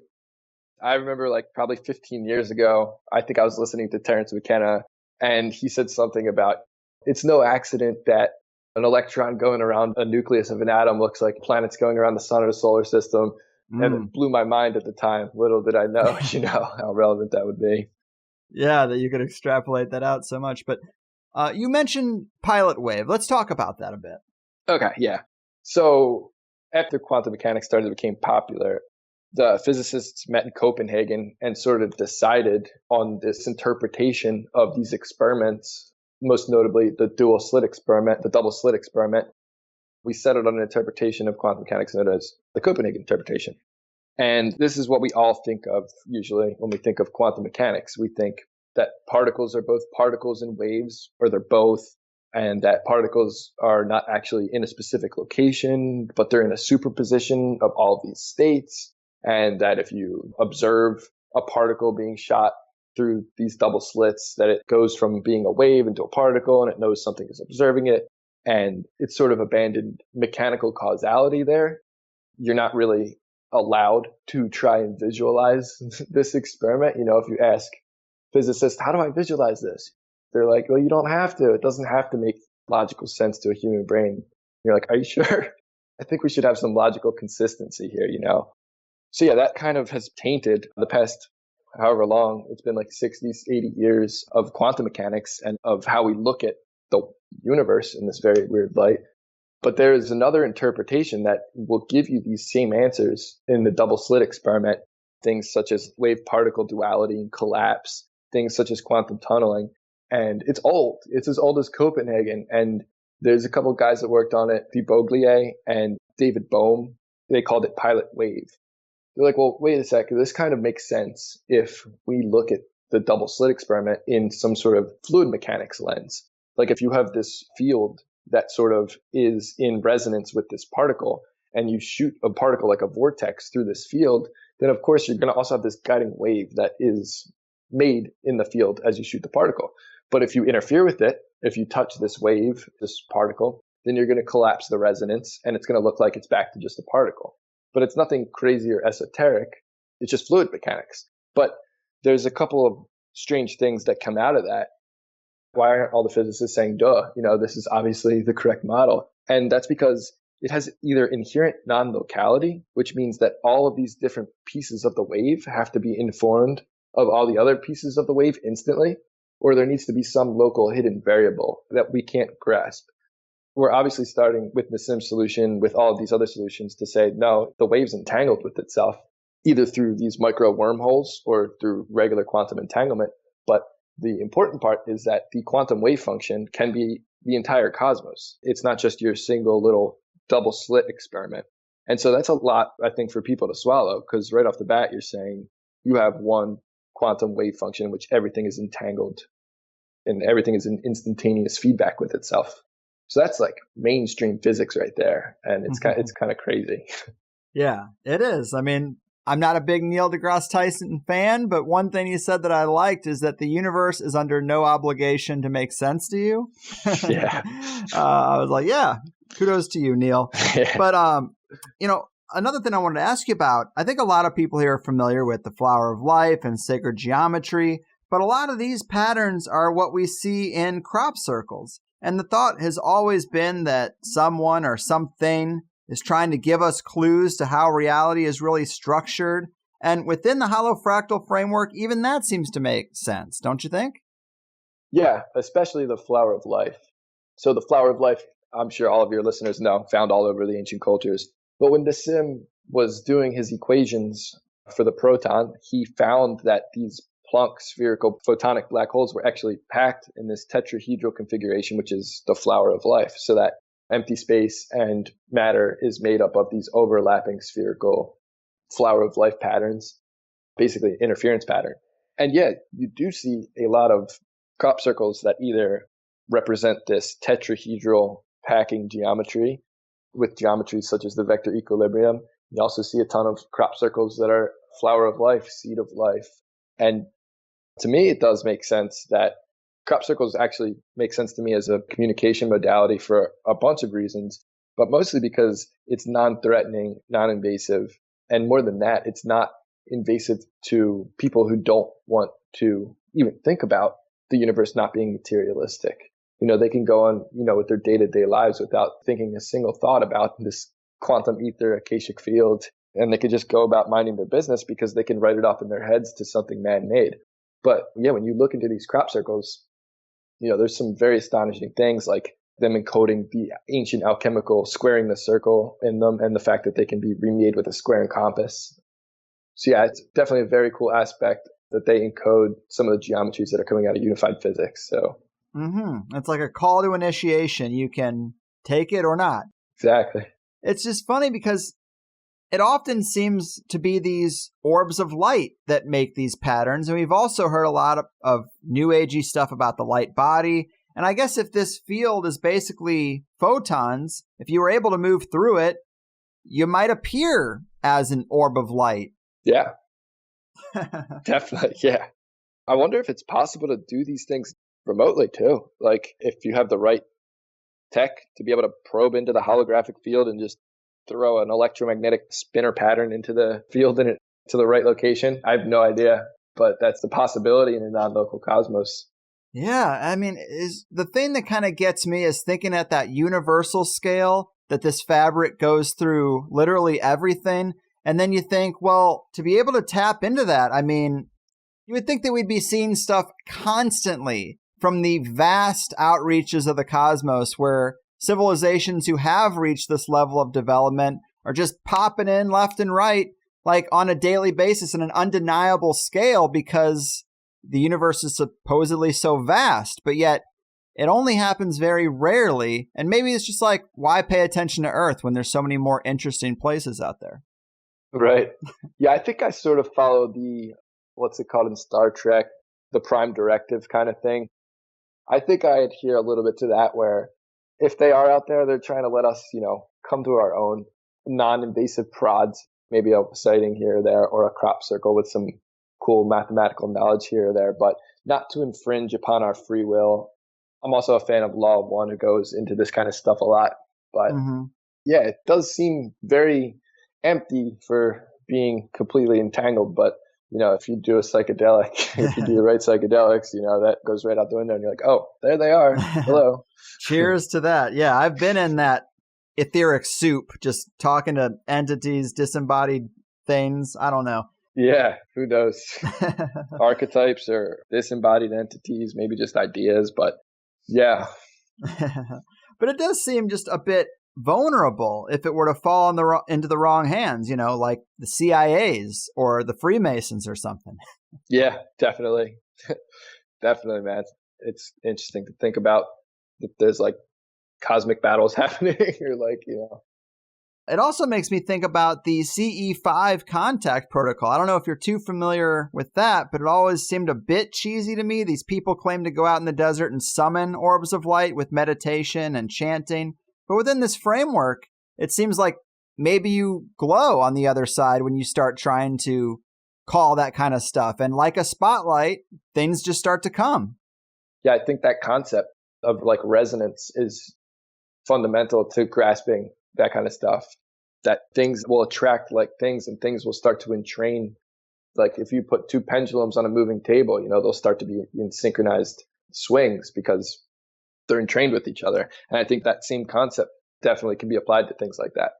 I remember like probably 15 years ago, I think I was listening to Terence McKenna, and he said something about it's no accident that an electron going around a nucleus of an atom looks like planets going around the sun or the solar system. And it blew my mind at the time. Little did I know, how relevant that would be. Yeah, that you could extrapolate that out so much. But you mentioned pilot wave. Let's talk about that a bit. Okay, yeah. So after quantum mechanics became popular, the physicists met in Copenhagen and sort of decided on this interpretation of these experiments, most notably the dual slit experiment, the double slit experiment. We settled on an interpretation of quantum mechanics known as the Copenhagen interpretation. And this is what we all think of usually when we think of quantum mechanics. We think that particles are both particles and waves, or they're both, and that particles are not actually in a specific location, but they're in a superposition of all of these states. And that if you observe a particle being shot through these double slits, that it goes from being a wave into a particle and it knows something is observing it. And it's sort of abandoned mechanical causality there. You're not really allowed to try and visualize this experiment. If you ask physicists, how do I visualize this? They're like, well, you don't have to. It doesn't have to make logical sense to a human brain. You're like, are you sure? I think we should have some logical consistency here, So yeah, that kind of has tainted the past however long. It's been like 60, 80 years of quantum mechanics and of how we look at the universe in this very weird light. But there is another interpretation that will give you these same answers in the double slit experiment, things such as wave particle duality and collapse, things such as quantum tunneling. And it's old. It's as old as Copenhagen. And there's a couple of guys that worked on it, de Broglie and David Bohm. They called it pilot wave. They're like, well, wait a second. This kind of makes sense if we look at the double slit experiment in some sort of fluid mechanics lens. Like if you have this field that sort of is in resonance with this particle, and you shoot a particle like a vortex through this field, then of course you're going to also have this guiding wave that is made in the field as you shoot the particle. But if you interfere with it, if you touch this wave, this particle, then you're going to collapse the resonance and it's going to look like it's back to just a particle. But it's nothing crazy or esoteric. It's just fluid mechanics. But there's a couple of strange things that come out of that. Why aren't all the physicists saying, duh, this is obviously the correct model? And that's because it has either inherent non-locality, which means that all of these different pieces of the wave have to be informed of all the other pieces of the wave instantly, or there needs to be some local hidden variable that we can't grasp. We're obviously starting with Nassim's solution, with all of these other solutions, to say, no, the wave's entangled with itself, either through these micro wormholes or through regular quantum entanglement. But the important part is that the quantum wave function can be the entire cosmos. It's not just your single little double slit experiment. And so that's a lot, I think, for people to swallow, because right off the bat, you're saying you have one quantum wave function in which everything is entangled and everything is in instantaneous feedback with itself. So that's like mainstream physics right there. And it's kind of crazy. Yeah, it is. I mean, I'm not a big Neil deGrasse Tyson fan, but one thing he said that I liked is that the universe is under no obligation to make sense to you. Yeah. I was like, yeah, kudos to you, Neil. Yeah. But, another thing I wanted to ask you about, I think a lot of people here are familiar with the flower of life and sacred geometry, but a lot of these patterns are what we see in crop circles. And the thought has always been that someone or something is trying to give us clues to how reality is really structured. And within the holofractal framework, even that seems to make sense, don't you think? Yeah, especially the flower of life. So the flower of life, I'm sure all of your listeners know, found all over the ancient cultures. But when Nassim was doing his equations for the proton, he found that these Planck spherical photonic black holes were actually packed in this tetrahedral configuration, which is the flower of life. So that empty space and matter is made up of these overlapping spherical flower of life patterns, basically interference pattern. And yet you do see a lot of crop circles that either represent this tetrahedral packing geometry with geometries such as the vector equilibrium. You also see a ton of crop circles that are flower of life, seed of life. And to me, it does make sense that crop circles actually make sense to me as a communication modality for a bunch of reasons, but mostly because it's non-threatening, non-invasive. And more than that, it's not invasive to people who don't want to even think about the universe not being materialistic. They can go on, with their day-to-day lives without thinking a single thought about this quantum ether akashic field. And they could just go about minding their business because they can write it off in their heads to something man-made. But yeah, when you look into these crop circles, there's some very astonishing things like them encoding the ancient alchemical squaring the circle in them and the fact that they can be remade with a square and compass. So yeah, it's definitely a very cool aspect that they encode some of the geometries that are coming out of unified physics. So it's like a call to initiation. You can take it or not. Exactly. It's just funny because it often seems to be these orbs of light that make these patterns. And we've also heard a lot of new agey stuff about the light body. And I guess if this field is basically photons, if you were able to move through it, you might appear as an orb of light. Yeah, definitely. Yeah. I wonder if it's possible to do these things remotely too. Like if you have the right tech to be able to probe into the holographic field and just throw an electromagnetic spinner pattern into the field and it to the right location. I have no idea, but that's the possibility in a non-local cosmos. Yeah, I mean, is the thing that kind of gets me is thinking at that universal scale that this fabric goes through literally everything. And then you think, well, to be able to tap into that, I mean, you would think that we'd be seeing stuff constantly from the vast outreaches of the cosmos where civilizations who have reached this level of development are just popping in left and right, like on a daily basis in an undeniable scale because the universe is supposedly so vast, but yet it only happens very rarely. And maybe it's just like, why pay attention to Earth when there's so many more interesting places out there? Right. Yeah, I think I sort of follow the, what's it called in Star Trek, the prime directive kind of thing. I think I adhere a little bit to that, where if they are out there, they're trying to let us, come to our own non-invasive prods, maybe a sighting here or there, or a crop circle with some cool mathematical knowledge here or there, but not to infringe upon our free will. I'm also a fan of Law of One, who goes into this kind of stuff a lot. But yeah, it does seem very empty for being completely entangled. But, if you do a psychedelic, if you do the right psychedelics, that goes right out the window and you're like, oh, there they are. Hello. Cheers to that. Yeah, I've been in that etheric soup, just talking to entities, disembodied things. I don't know. Yeah, who knows? Archetypes or disembodied entities, maybe just ideas, but yeah. But it does seem just a bit vulnerable if it were to fall into the wrong hands, like the CIA's or the Freemasons or something. Yeah, definitely. Definitely, man. It's interesting to think about that there's like cosmic battles happening or It also makes me think about the CE5 contact protocol. I don't know if you're too familiar with that, but it always seemed a bit cheesy to me. These people claim to go out in the desert and summon orbs of light with meditation and chanting. But within this framework, it seems like maybe you glow on the other side when you start trying to call that kind of stuff. And like a spotlight, things just start to come. Yeah, I think that concept of resonance is fundamental to grasping that kind of stuff, that things will attract things and things will start to entrain. Like if you put two pendulums on a moving table, they'll start to be in synchronized swings because they're entrained with each other. And I think that same concept definitely can be applied to things like that.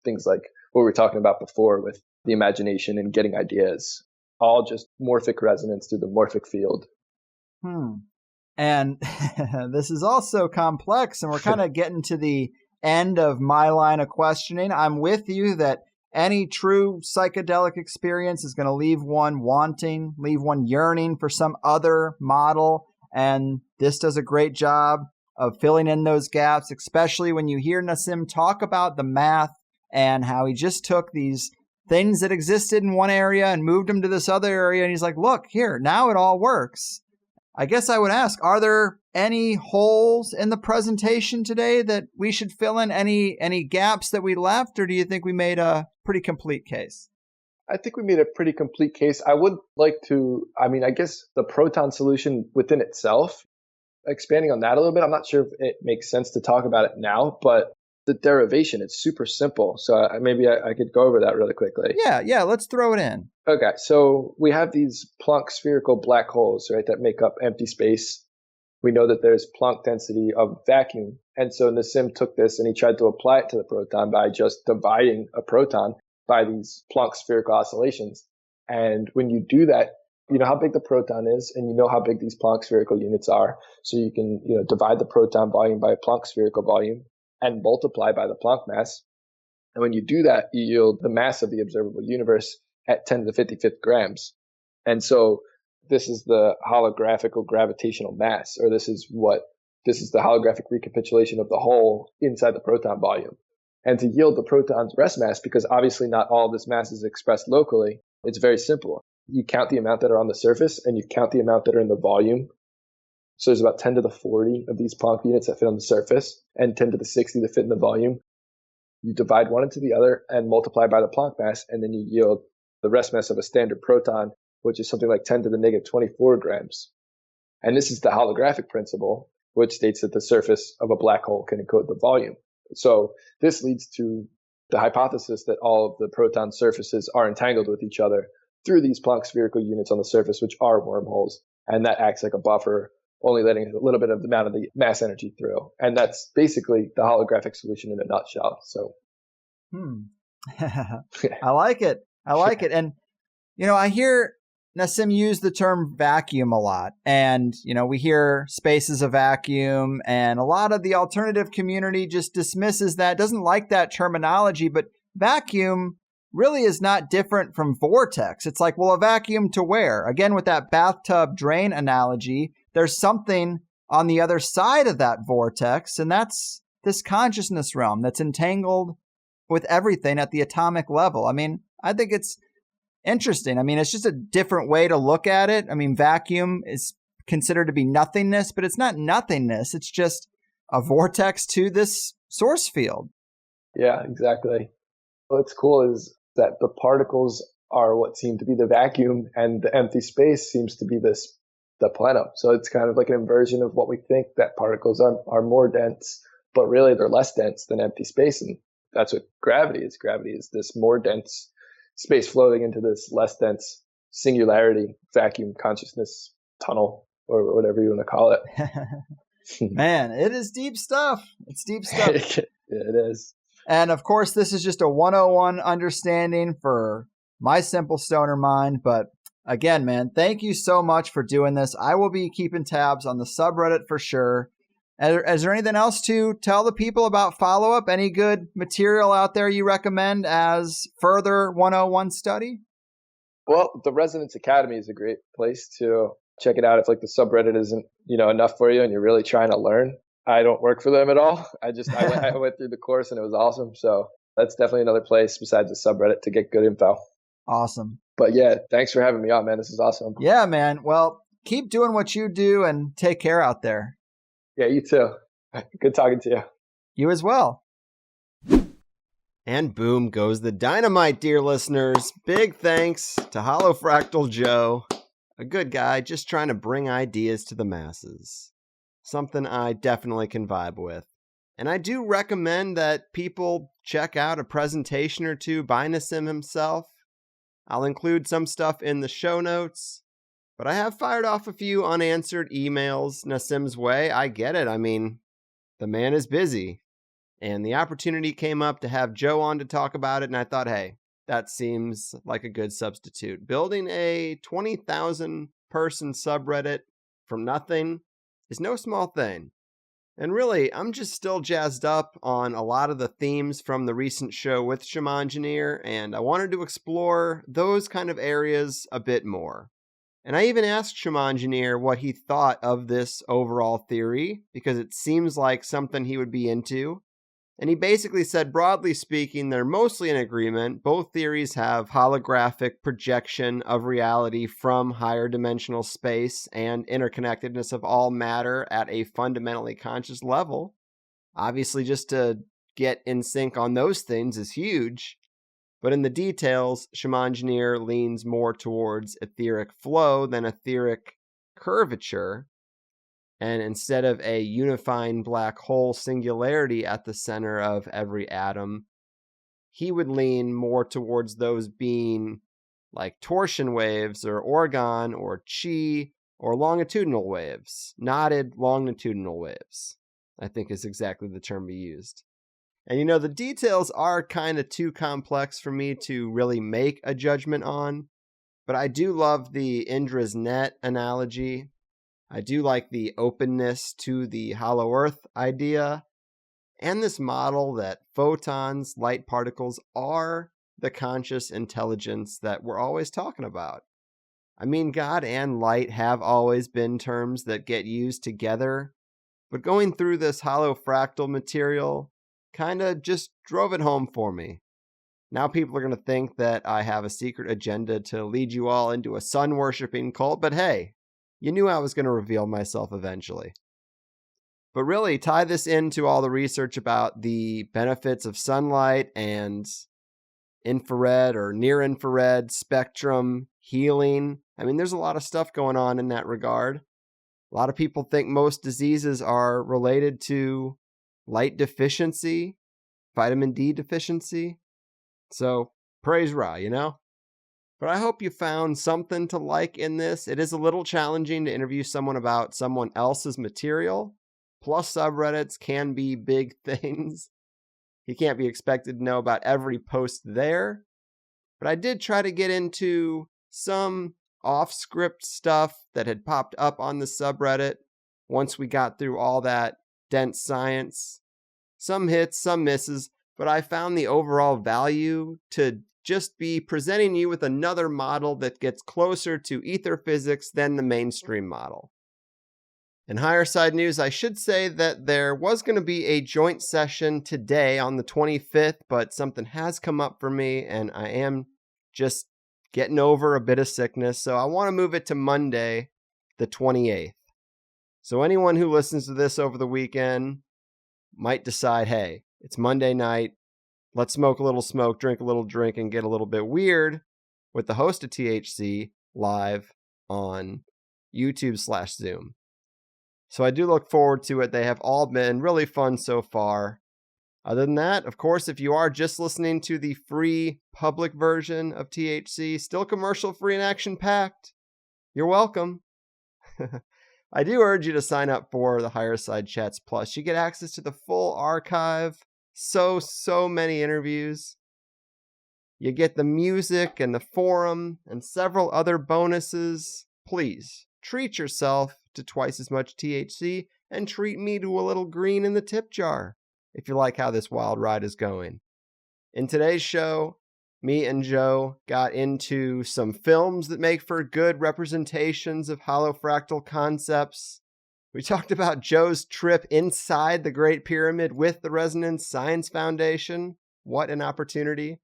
Things like what we were talking about before with the imagination and getting ideas, all just morphic resonance through the morphic field. And this is also complex, and we're kind of getting to the end of my line of questioning. I'm with you that any true psychedelic experience is going to leave one wanting, leave one yearning for some other model. And this does a great job of filling in those gaps, especially when you hear Nassim talk about the math and how he just took these things that existed in one area and moved them to this other area. And he's like, look, here, now it all works. I guess I would ask, are there any holes in the presentation today that we should fill in? Any gaps that we left, or do you think we made a pretty complete case? I think we made a pretty complete case. I would like to, I guess the proton solution within itself, expanding on that a little bit, I'm not sure if it makes sense to talk about it now, but the derivation, it's super simple. So maybe I could go over that really quickly. Yeah, let's throw it in. Okay, so we have these Planck spherical black holes, right, that make up empty space. We know that there's Planck density of vacuum. And so Nassim took this and he tried to apply it to the proton by just dividing a proton by these Planck spherical oscillations. And when you do that, you know how big the proton is and you know how big these Planck spherical units are. So you can, divide the proton volume by Planck spherical volume and multiply by the Planck mass. And when you do that, you yield the mass of the observable universe at 10 to the 55th grams. And so this is the holographical gravitational mass, or this is the holographic recapitulation of the whole inside the proton volume. And to yield the proton's rest mass, because obviously not all of this mass is expressed locally, it's very simple. You count the amount that are on the surface and you count the amount that are in the volume. So there's about 10 to the 40 of these Planck units that fit on the surface and 10 to the 60 that fit in the volume. You divide one into the other and multiply by the Planck mass, and then you yield the rest mass of a standard proton, which is something like 10 to the negative 24 grams. And this is the holographic principle, which states that the surface of a black hole can encode the volume. So this leads to the hypothesis that all of the proton surfaces are entangled with each other through these Planck spherical units on the surface, which are wormholes. And that acts like a buffer, only letting a little bit of the amount of the mass energy through. And that's basically the holographic solution in a nutshell. So, I like it. I like it. And, I hear Nassim use the term vacuum a lot. And, we hear space is a vacuum, and a lot of the alternative community just dismisses that, doesn't like that terminology. But vacuum really is not different from vortex. It's like, well, a vacuum to where? Again, with that bathtub drain analogy, there's something on the other side of that vortex, and that's this consciousness realm that's entangled with everything at the atomic level. I mean, I think it's interesting. I mean, it's just a different way to look at it. I mean, vacuum is considered to be nothingness, but it's not nothingness. It's just a vortex to this source field. Yeah, exactly. What's cool is that the particles are what seem to be the vacuum, and the empty space seems to be the plenum. So it's kind of like an inversion of what we think, that particles are more dense, but really they're less dense than empty space. And that's what gravity is. Gravity is this more dense space floating into this less dense singularity, vacuum, consciousness, tunnel, or whatever you want to call it. Man, it is deep stuff. It's deep stuff. Yeah, it is. And of course, this is just a 101 understanding for my simple stoner mind. But again, man, thank you so much for doing this. I will be keeping tabs on the subreddit for sure. Is there anything else to tell the people about follow-up? Any good material out there you recommend as further 101 study? Well, the Resonance Academy is a great place to check it out if like the subreddit isn't, enough for you and you're really trying to learn. I don't work for them at all. I went through the course and it was awesome. So that's definitely another place besides the subreddit to get good info. Awesome. But yeah, thanks for having me on, man. This is awesome. Yeah, man. Well, keep doing what you do and take care out there. Yeah, you too. Good talking to you. You as well. And boom goes the dynamite, dear listeners. Big thanks to Holofractal Joe, a good guy just trying to bring ideas to the masses. Something I definitely can vibe with. And I do recommend that people check out a presentation or two by Nassim himself. I'll include some stuff in the show notes. But I have fired off a few unanswered emails Nassim's way. I get it. I mean, the man is busy. And the opportunity came up to have Joe on to talk about it. And I thought, hey, that seems like a good substitute. Building a 20,000 person subreddit from nothing is no small thing. And really, I'm just still jazzed up on a lot of the themes from the recent show with Shamangineer. And I wanted to explore those kind of areas a bit more. And I even asked Shamangineer what he thought of this overall theory, because it seems like something he would be into. And he basically said, broadly speaking, they're mostly in agreement. Both theories have holographic projection of reality from higher dimensional space and interconnectedness of all matter at a fundamentally conscious level. Obviously, just to get in sync on those things is huge. But in the details, Shamangineer leans more towards etheric flow than etheric curvature. And instead of a unifying black hole singularity at the center of every atom, he would lean more towards those being like torsion waves or orgone or chi or longitudinal waves, knotted longitudinal waves, I think is exactly the term he used. And the details are kind of too complex for me to really make a judgment on, but I do love the Indra's net analogy. I do like the openness to the hollow earth idea, and this model that photons, light particles, are the conscious intelligence that we're always talking about. I mean, God and light have always been terms that get used together, but going through this holofractal material kind of just drove it home for me. Now people are going to think that I have a secret agenda to lead you all into a sun-worshipping cult, but hey, you knew I was going to reveal myself eventually. But really, tie this into all the research about the benefits of sunlight and infrared or near-infrared spectrum healing. I mean, there's a lot of stuff going on in that regard. A lot of people think most diseases are related to light deficiency. If vitamin D deficiency. So, praise Ra, you know? But I hope you found something to like in this. It is a little challenging to interview someone about someone else's material. Plus, subreddits can be big things. You can't be expected to know about every post there. But I did try to get into some off-script stuff that had popped up on the subreddit once we got through all that dense science. Some hits, some misses, but I found the overall value to just be presenting you with another model that gets closer to ether physics than the mainstream model. In higher side news, I should say that there was going to be a joint session today on the 25th, but something has come up for me, and I am just getting over a bit of sickness, so I want to move it to Monday, the 28th. So anyone who listens to this over the weekend might decide, hey, it's Monday night, let's smoke a little smoke, drink a little drink, and get a little bit weird with the host of THC live on YouTube/Zoom. So I do look forward to it. They have all been really fun so far. Other than that, of course, if you are just listening to the free public version of THC, still commercial free and action packed, you're welcome. I do urge you to sign up for the Higher Side Chats Plus. You get access to the full archive. So many interviews. You get the music and the forum and several other bonuses. Please treat yourself to twice as much THC and treat me to a little green in the tip jar if you like how this wild ride is going. In today's show, me and Joe got into some films that make for good representations of holofractal concepts. We talked about Joe's trip inside the Great Pyramid with the Resonance Science Foundation. What an opportunity.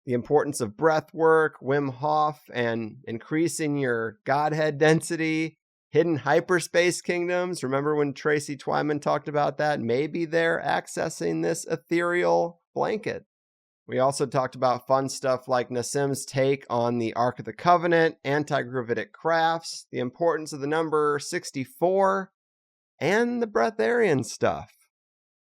The importance of breath work, Wim Hof, and increasing your Godhead density. Hidden hyperspace kingdoms. Remember when Tracy Twyman talked about that? Maybe they're accessing this ethereal blanket. We also talked about fun stuff like Nassim's take on the Ark of the Covenant, anti-gravitic crafts, the importance of the number 64, and the breatharian stuff.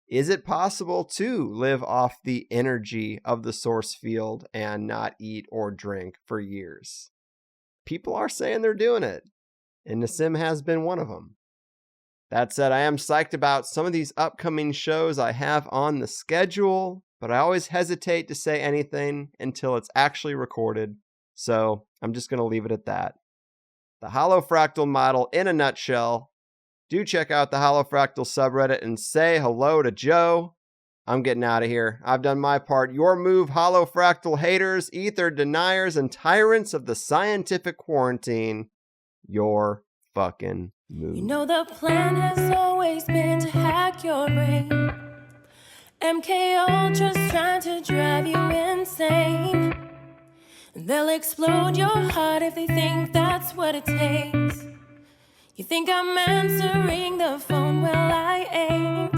Is it possible to live off the energy of the source field and not eat or drink for years? People are saying they're doing it, and Nassim has been one of them. That said, I am psyched about some of these upcoming shows I have on the schedule, but I always hesitate to say anything until it's actually recorded, so I'm just going to leave it at that. The Holofractal model in a nutshell. Do check out the Holofractal subreddit and say hello to Joe. I'm getting out of here. I've done my part. Your move, Holofractal haters, ether deniers, and tyrants of the scientific quarantine. Your fucking move. You know the plan has always been to hack your brain. MK Ultra's trying to drive you insane. They'll explode your heart if they think that's what it takes. You think I'm answering the phone? Well, I ain't.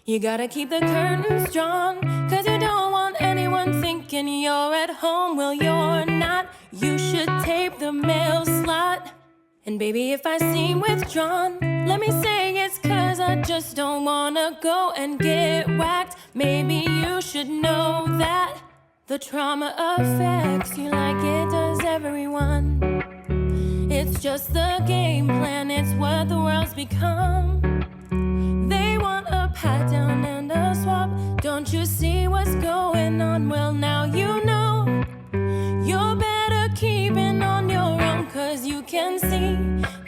You gotta keep the curtains drawn, 'cause you don't want anyone thinking you're at home. Well, you're not. You should tape the mail slot. And baby, if I seem withdrawn, let me say it's 'cause I just don't wanna go and get whacked. Maybe you should know that the trauma affects you like it does everyone. It's just the game plan, it's what the world's become. They want a pat down and a swap. Don't you see what's going on? Well, now you know. You're better keeping on your own, 'cause you can see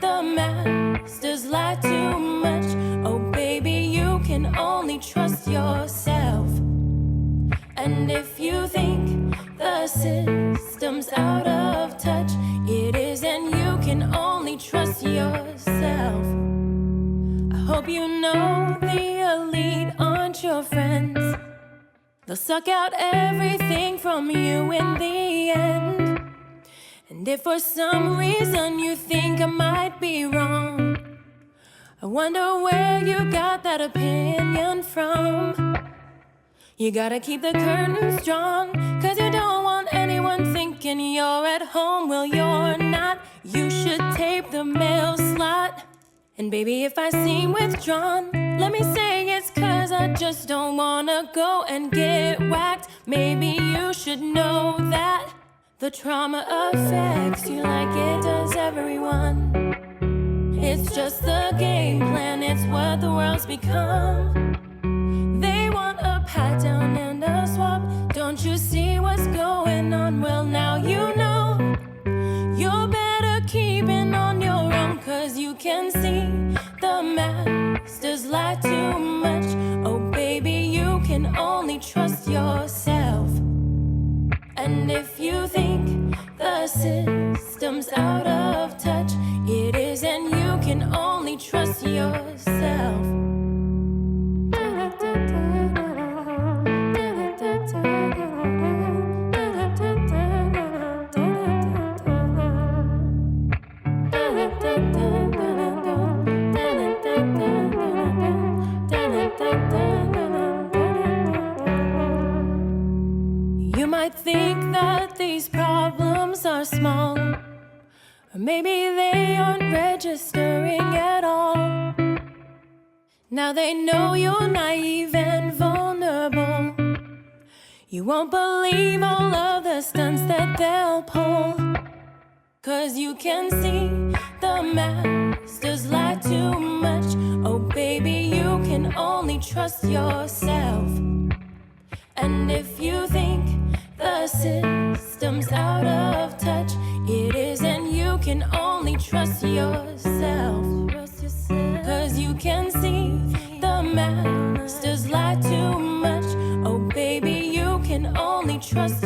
the masters lie too much. Oh baby, you can only trust yourself. And if you think the system's out of touch, it is, and you can only trust yourself. I hope you know the elite aren't your friends. They'll suck out everything from you in the end. And if for some reason you think I might be wrong, I wonder where you got that opinion from. You gotta keep the curtains drawn, 'cause you don't want anyone thinking you're at home. Well, you're not. You should tape the mail slot. And baby, if I seem withdrawn, let me say it's 'cause I just don't wanna go and get whacked. Maybe you should know that the trauma affects you like it does everyone. It's just the game plan, it's what the world's become. They want a pat down and a swap. Don't you see what's going on? Well, now you know. You're better keeping on your own, 'cause you can see the masters lie too much. Oh baby, you can only trust yourself. And if you think the system's out of touch, it is, and you can only trust yourself. You might think that these problems are small, or maybe they aren't registering at all. Now they know you're naive and vulnerable. You won't believe all of the stunts that they'll pull, 'cause you can see the masters lie too much. Oh baby, you can only trust yourself. And if you think the system's out of touch, it is, and you can only trust yourself. 'Cause you can see the masters lie too much. Oh baby, you can only trust